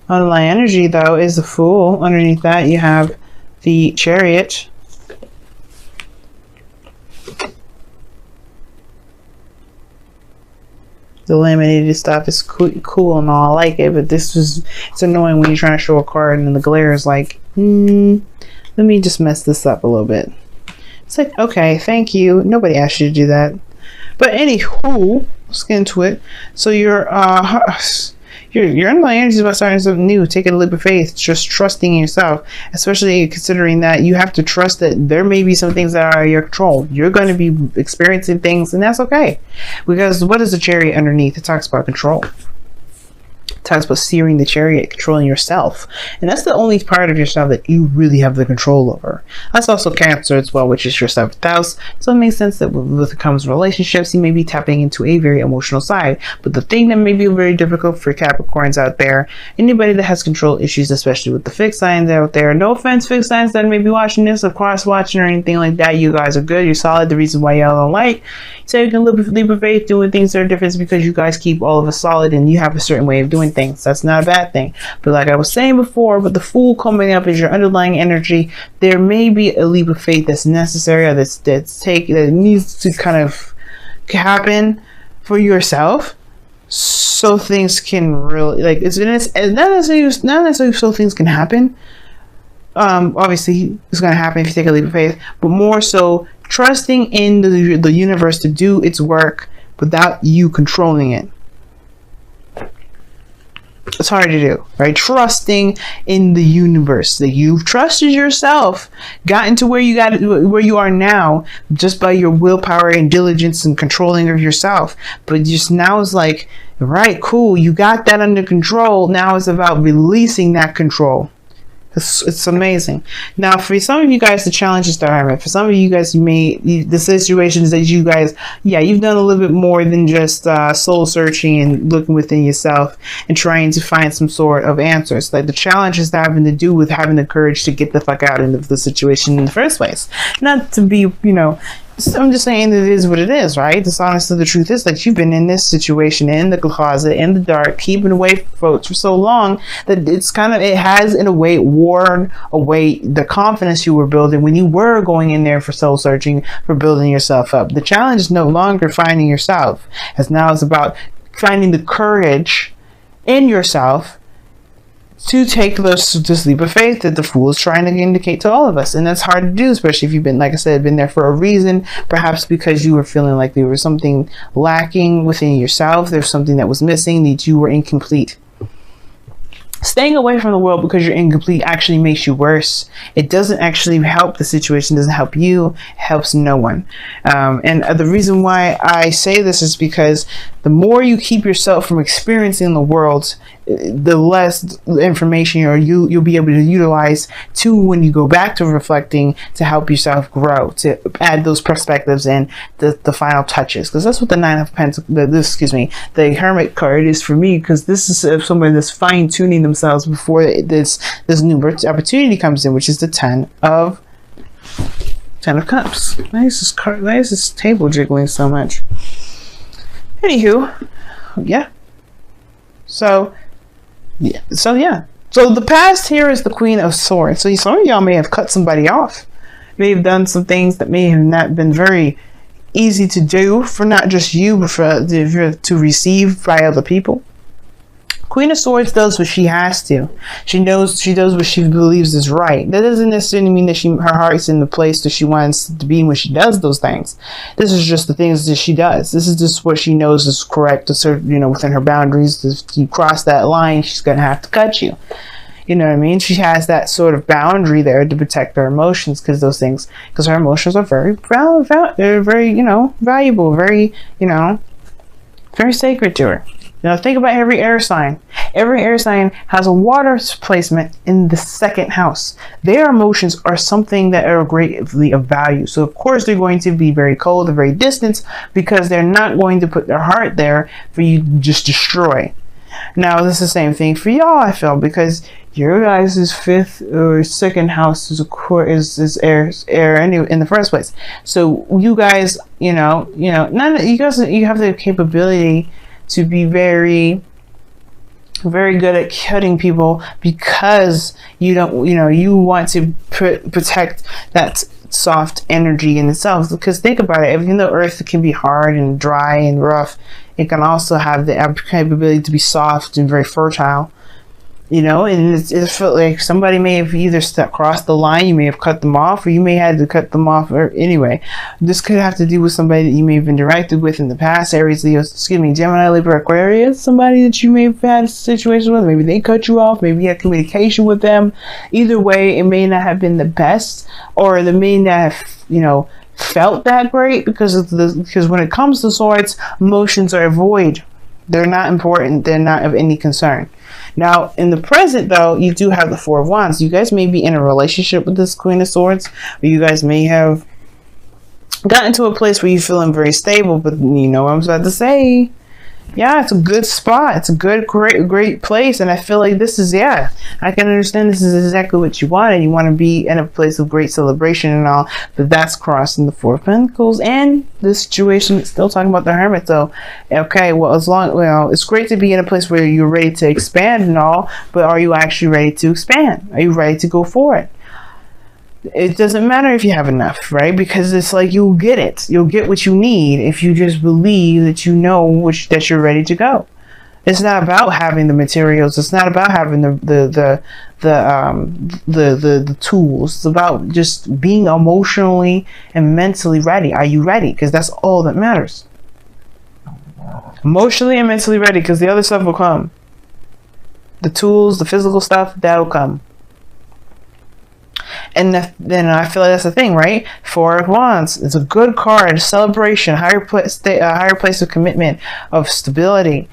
Underlying energy, though, is the Fool. Underneath that, you have the Chariot. The laminated stuff is cool and all. I like it, but it's annoying when you're trying to show a card and the glare is like, let me just mess this up a little bit. It's like, okay, thank you. Nobody asked you to do that. But anywho, let's get into it. So your underlying energy is about starting something new, taking a leap of faith, just trusting in yourself, especially considering that you have to trust that there may be some things that are out of your control. You're going to be experiencing things, and that's okay. Because what is the Chariot underneath? It talks about control. It talks about steering the chariot, controlling yourself. And that's the only part of yourself that you really have the control over. That's also Cancer as well, which is your 7th house. So it makes sense that with it comes relationships, you may be tapping into a very emotional side. But the thing that may be very difficult for Capricorns out there, anybody that has control issues, especially with the fixed signs out there, no offense, fixed signs that may be watching this, of course, watching or anything like that, you guys are good, you're solid. The reason why y'all don't like, so you can leap of faith doing things that are different is because you guys keep all of us solid and you have a certain way of doing things. That's not a bad thing. But like I was saying before, with the Fool coming up as your underlying energy, there may be a leap of faith that's necessary or that needs to kind of happen for yourself, so things can really, like, it's not necessarily so things can happen. Obviously it's going to happen if you take a leap of faith, but more so trusting in the universe to do its work without you controlling it. It's hard to do, right? Trusting in the universe, that you've trusted yourself, gotten to where you are now, just by your willpower and diligence and controlling of yourself. But just now it's like, right, cool, you got that under control. Now it's about releasing that control. It's amazing. Now, for some of you guys, the challenge is starting. For some of you guys, the situations that you guys, you've done a little bit more than just soul searching and looking within yourself and trying to find some sort of answers. Like, the challenge is having to do with having the courage to get the fuck out of the situation in the first place. Not to be, I'm just saying that it is what it is, right? Honestly, the truth is that you've been in this situation, in the closet, in the dark, keeping away from folks for so long that it has in a way worn away the confidence you were building when you were going in there for soul searching, for building yourself up. The challenge is no longer finding yourself, as now it's about finding the courage in yourself to take this leap of faith that the Fool is trying to indicate to all of us. And that's hard to do, especially if you've been, like I said, been there for a reason, perhaps because you were feeling like there was something lacking within yourself, there's something that was missing, that you were incomplete. Staying away from the world because you're incomplete actually makes you worse. It doesn't actually help the situation, doesn't help you, it helps no one. And the reason why I say this is because the more you keep yourself from experiencing the world, the less information you'll be able to utilize to when you go back to reflecting, to help yourself grow, to add those perspectives and the final touches. Because that's what the Nine of Pentacles, the Hermit card is for me, because this is somebody that's fine-tuning themselves before this new opportunity comes in, which is the Ten of Cups. Why is this table jiggling so much? Anywho, So the past here is the Queen of Swords. So some of y'all may have cut somebody off. May have done some things that may have not been very easy to do for not just you, but to receive by other people. Queen of Swords does what she has to. She does what she believes is right. That doesn't necessarily mean that her heart's in the place that she wants to be when she does those things. This is just the things that she does. This is just what she knows is correct, within her boundaries. If you cross that line, she's going to have to cut you. You know what I mean? She has that sort of boundary there to protect her emotions, because her emotions are very, they're very, valuable, very, very sacred to her. Now think about every air sign. Every air sign has a water placement in the 2nd house. Their emotions are something that are greatly of value. So of course they're going to be very cold and very distant, because they're not going to put their heart there for you to just destroy. Now this is the same thing for y'all, I feel, because your guys' 5th or 2nd house is air anyway in the first place. So you guys, you have the capability to be very very good at cutting people because you don't, you want to protect that soft energy in itself. Because think about it, even though earth can be hard and dry and rough, it can also have the capability to be soft and very fertile. And it felt like somebody may have either crossed the line, you may have cut them off, or you may have had to cut them off. Or anyway, this could have to do with somebody that you may have interacted with in the past. Aries, Leo, Gemini, Libra, Aquarius, somebody that you may have had a situation with. Maybe they cut you off, maybe you had communication with them. Either way, it may not have been the best, or they may not have, felt that great, because when it comes to swords, emotions are void. They're not important. They're not of any concern. Now, in the present, though, you do have the Four of Wands. You guys may be in a relationship with this Queen of Swords, or you guys may have gotten to a place where you're feeling very stable. But you know what I'm about to say. Yeah, it's a good spot. It's a good, great place. And I feel like this is, I can understand this is exactly what you want. And you want to be in a place of great celebration and all. But that's crossing the Four of Pentacles. And this situation is still talking about the Hermit. So, okay, well, it's great to be in a place where you're ready to expand and all. But are you actually ready to expand? Are you ready to go for it? It doesn't matter if you have enough, right? Because it's like you'll get it. You'll get what you need if you just believe that that you're ready to go. It's not about having the materials. It's not about having the tools. It's about just being emotionally and mentally ready. Are you ready? Because that's all that matters. Emotionally and mentally ready, because the other stuff will come. The tools, the physical stuff, that'll come. And then I feel like that's the thing, right? Four of Wands. It's a good card, a celebration, higher place of commitment, of stability,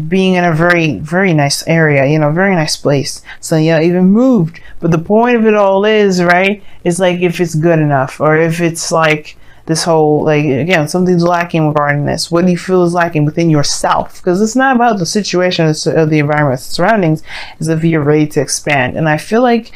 being in a very, very nice area, very nice place. So even moved. But the point of it all is, right, is like if it's good enough, or if it's like this whole, like, again, something's lacking regarding this. What do you feel is lacking within yourself? Because it's not about the situation of the environment, the surroundings. It's if you're ready to expand. And I feel like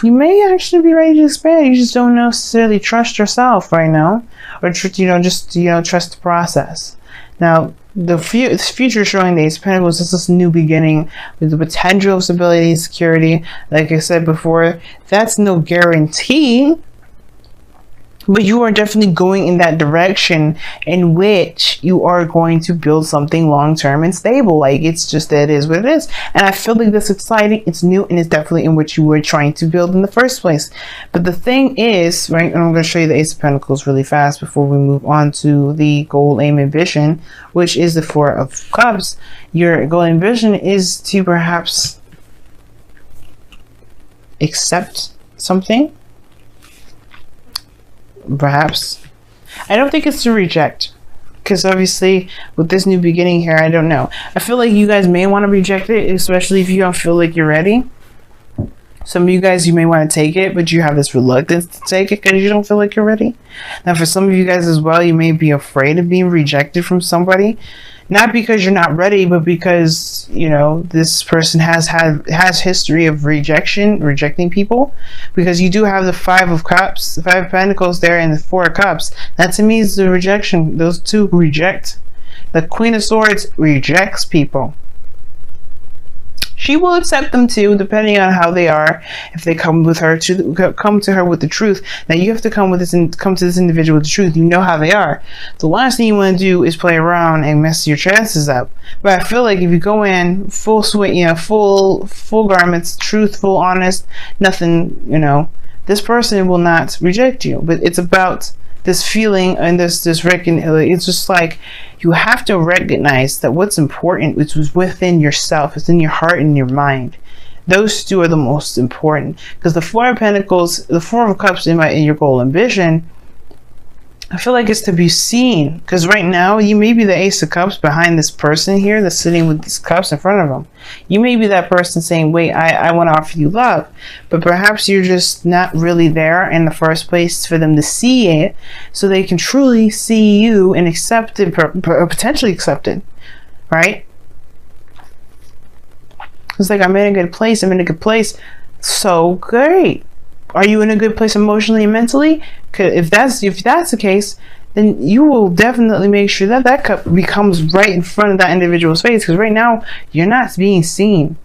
you may actually be ready to expand. You just don't necessarily trust yourself right now, or trust the process. Now, the future showing the Ace of Pentacles is this new beginning with the potential of stability and security. Like I said before, that's no guarantee, but you are definitely going in that direction in which you are going to build something long-term and stable. Like, it's just that it is what it is. And I feel like that's exciting. It's new, and it's definitely in what you were trying to build in the first place. But the thing is, right, and I'm going to show you the Ace of Pentacles really fast before we move on to the goal, aim, and vision, which is the Four of Cups. Your goal and vision is to perhaps accept something. Perhaps. I don't think it's to reject, because obviously with this new beginning here, I don't know. I feel like you guys may want to reject it, especially if you don't feel like you're ready. Some of you guys, you may want to take it, but you have this reluctance to take it because you don't feel like you're ready. Now, for some of you guys as well, you may be afraid of being rejected from somebody. Not because you're not ready, but because, this person has history of rejecting people. Because you do have the Five of Cups, the Five of Pentacles there, and the Four of Cups. That to me is the rejection. Those two reject. The Queen of Swords rejects people. She will accept them too, depending on how they are. If they come to her with the truth. Now you have to come to this individual with the truth. You know how they are. The last thing you want to do is play around and mess your chances up. But I feel like if you go in full suite, full garments, truthful, honest, nothing, this person will not reject you. But it's about this feeling and this it's just like you have to recognize that what's important, which was within yourself, it's in your heart and your mind. Those two are the most important, because the Four of Pentacles, the Four of Cups in your goal and vision, I feel like it's to be seen. Because right now, you may be the Ace of Cups behind this person here that's sitting with these cups in front of them. You may be that person saying, wait, I want to offer you love. But perhaps you're just not really there in the first place for them to see it, so they can truly see you and accept it, potentially accept it, right? It's like, I'm in a good place. I'm in a good place. So great. Are you in a good place emotionally and mentally? If that's the case, then you will definitely make sure that that cup becomes right in front of that individual's face, because right now you're not being seen.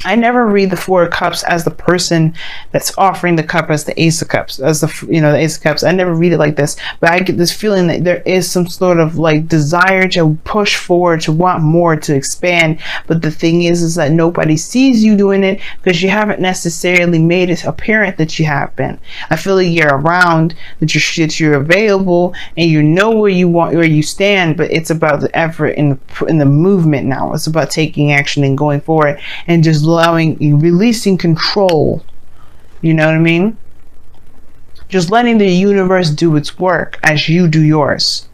I never read the Four of Cups as the person that's offering the cup as the Ace of Cups, as the, you know, the Ace of Cups. I never read it like this, but I get this feeling that there is some sort of like desire to push forward, to want more, to expand. But the thing is that nobody sees you doing it because you haven't necessarily made it apparent that you have been. I feel like you're around, that you're available, and you know where you want, where you stand. But it's about the effort in the movement now. It's about taking action and going forward, and just allowing you, releasing control. You know what I mean? Just letting the universe do its work as you do yours.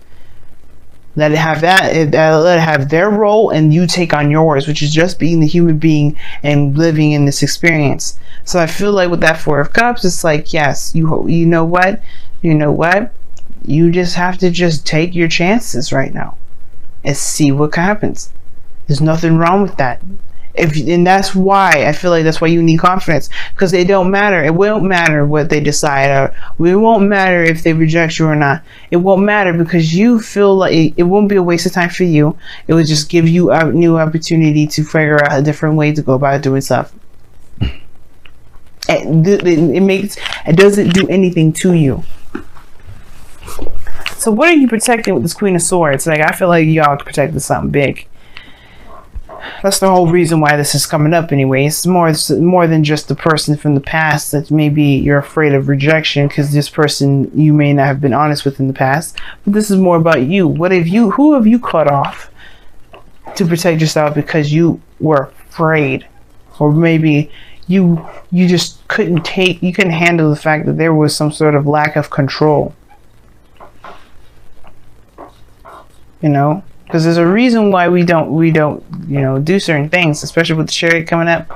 Let it have let it have their role, and you take on yours, which is just being the human being and living in this experience. So I feel like with that Four of Cups, it's like, yes, you know what, you just have to just take your chances right now and see what happens. There's nothing wrong with that. And that's why I feel like that's why you need confidence, because they don't matter. It won't matter what they decide, or it won't matter if they reject you or not. It won't matter, because you feel like it won't be a waste of time for you. It will just give you a new opportunity to figure out a different way to go about doing stuff. It doesn't do anything to you. So what are you protecting with this Queen of Swords? Like, I feel like y'all protected something big. That's the whole reason why this is coming up anyway. It's more than just the person from the past that maybe you're afraid of rejection, because this person you may not have been honest with in the past. But this is more about you. Who have you cut off to protect yourself because you were afraid? Or maybe you just couldn't handle the fact that there was some sort of lack of control. You know? Because there's a reason why we don't, do certain things, especially with the Chariot coming up.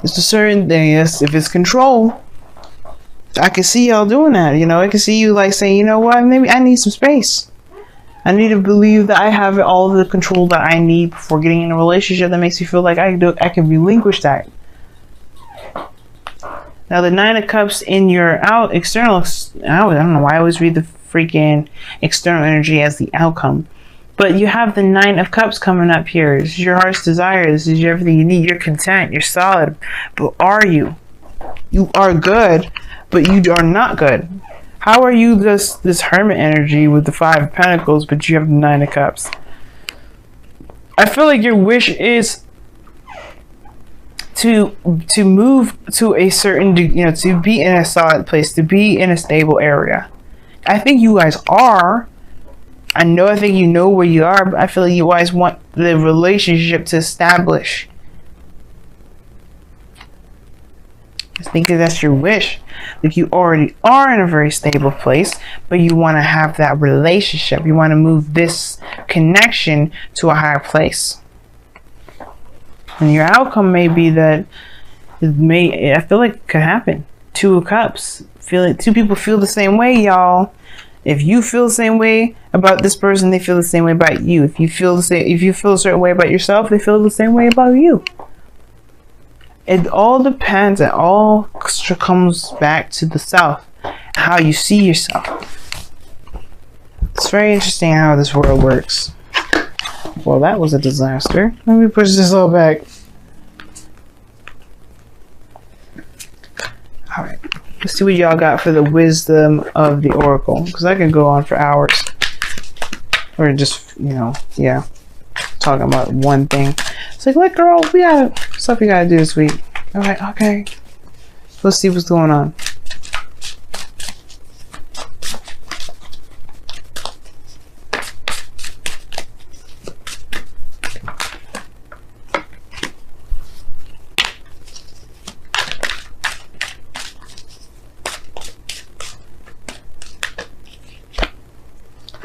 It's a certain thing. Yes, if it's control, I can see y'all doing that. You know, I can see you like saying, you know what, maybe I need some space. I need to believe that I have all the control that I need before getting in a relationship that makes me feel like I can relinquish that. Now the Nine of Cups in your external, I don't know why I always read the freaking external energy as the outcome. But you have the Nine of Cups coming up here. This is your heart's desire. This is everything you need. You're content. You're solid. But are you? You are good, but you are not good. How are you this hermit energy with the Five of Pentacles, but you have the Nine of Cups? I feel like your wish is to move to a certain, to be in a solid place, to be in a stable area. I think you guys are. I think you know where you are, but I feel like you always want the relationship to establish. I think that's your wish. Like, you already are in a very stable place, but you want to have that relationship. You want to move this connection to a higher place. And your outcome may be that I feel like it could happen. Two of Cups. Two people feel the same way, y'all. If you feel the same way about this person, they feel the same way about you. If you feel a certain way about yourself, they feel the same way about you. It all depends. It all comes back to the self, how you see yourself. It's very interesting how this world works. Well, that was a disaster. Let me push this all back. All right. Let's see what y'all got for the wisdom of the Oracle, because I can go on for hours, or just, talking about one thing. It's like, look, girl, we got stuff you gotta do this week. All right, okay. Let's see what's going on.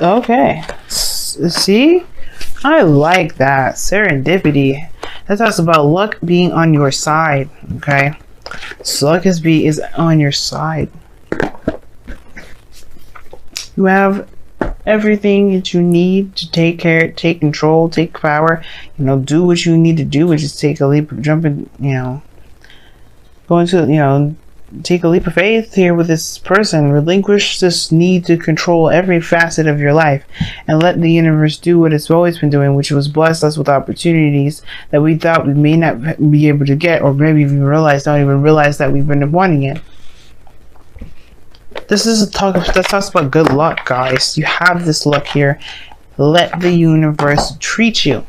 Okay, see, I like that. Serendipity. That talks about luck being on your side. Okay, so luck is on your side. You have everything that you need to take control, take power. Do what you need to do, which is take a leap, jump in. Go into take a leap of faith here with this person. Relinquish this need to control every facet of your life and let the universe do what it's always been doing, which was bless us with opportunities that we thought we may not be able to get, or maybe even don't even realize that we've been wanting it. This is that talks about good luck, guys. You have this luck here. Let the universe treat you,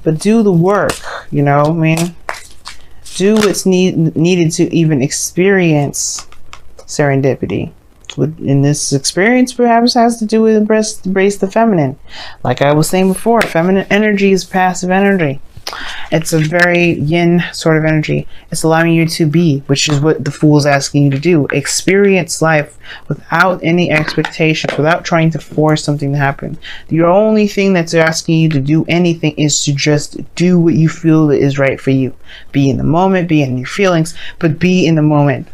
but do the work. You know what I mean? Do what's needed to even experience serendipity. In this experience, perhaps has to do with embrace the feminine. Like I was saying before, feminine energy is passive energy. It's a very yin sort of energy. It's allowing you to be, which is what the Fool is asking you to do. Experience life without any expectations, without trying to force something to happen. The only thing that's asking you to do anything is to just do what you feel is right for you. Be in the moment, be in your feelings, but be in the moment.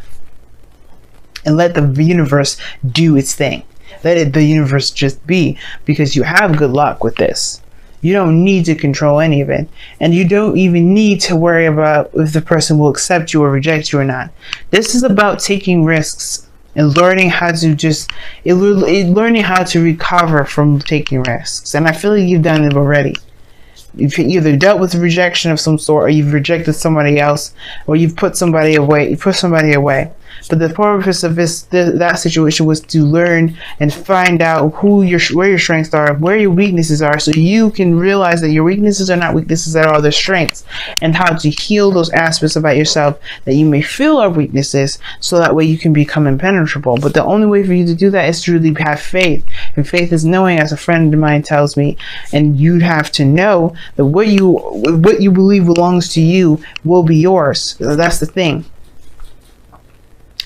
And let the universe do its thing. Let the universe just be, because you have good luck with this. You don't need to control any of it. And you don't even need to worry about if the person will accept you or reject you or not. This is about taking risks and learning how to learning how to recover from taking risks. And I feel like you've done it already. You've either dealt with rejection of some sort, or you've rejected somebody else, or you've put somebody away. But the purpose of that situation was to learn and find out where your strengths are, where your weaknesses are, so you can realize that your weaknesses are not weaknesses at all, they're strengths, and how to heal those aspects about yourself that you may feel are weaknesses, so that way you can become impenetrable. But the only way for you to do that is to really have faith. And faith is knowing, as a friend of mine tells me, and you have to know that what you believe belongs to you will be yours. So that's the thing.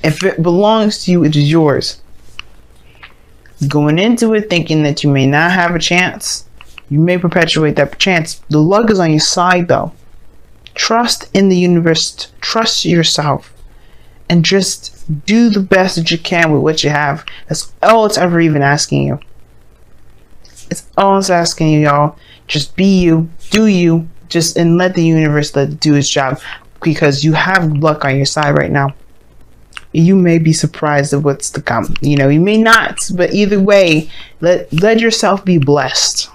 If it belongs to you, it is yours. Going into it thinking that you may not have a chance, you may perpetuate that chance. The luck is on your side, though. Trust in the universe. Trust yourself. And just do the best that you can with what you have. That's all it's ever even asking you. It's all it's asking you, y'all. Just be you. Do you. And let the universe do its job. Because you have luck on your side right now. You may be surprised at what's to come. You know, you may not, but either way, let yourself be blessed.